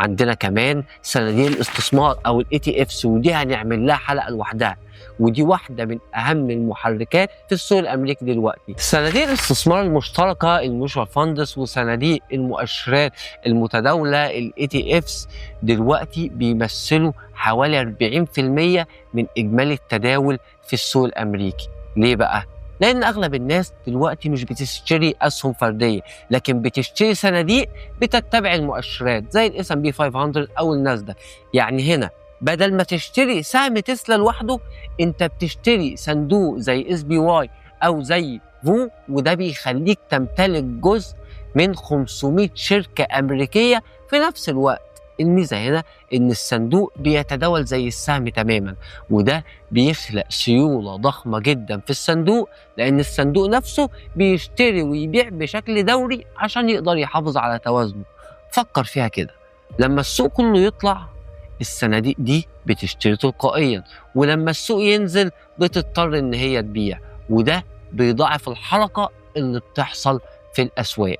عندنا كمان صناديق الاستثمار او الETFs، ودي هنعمل لها حلقه لوحدها، ودي واحده من اهم المحركات في السوق الامريكي دلوقتي. صناديق الاستثمار المشتركه الميوتشوال فاندز وصناديق المؤشرات المتداوله الETFs دلوقتي بيمثلوا حوالي 40% من اجمالي التداول في السوق الامريكي. ليه بقى؟ لأن أغلب الناس دلوقتي مش بتشتري أسهم فردية، لكن بتشتري صناديق بتتبع المؤشرات زي الS&P 500 أو الناسداك. يعني هنا بدل ما تشتري سهم تسلا لوحده، أنت بتشتري صندوق زي SPY أو زي فو، وده بيخليك تمتلك جزء من 500 شركة أمريكية في نفس الوقت. الميزة هنا إن الصندوق بيتداول زي السهم تماما، وده بيخلق سيولة ضخمة جدا في الصندوق، لأن الصندوق نفسه بيشتري ويبيع بشكل دوري عشان يقدر يحافظ على توازنه. فكر فيها كده، لما السوق كله يطلع الصناديق دي بتشتري تلقائيا، ولما السوق ينزل بتضطر إن هي تبيع، وده بيضاعف الحركة اللي بتحصل في الأسواق.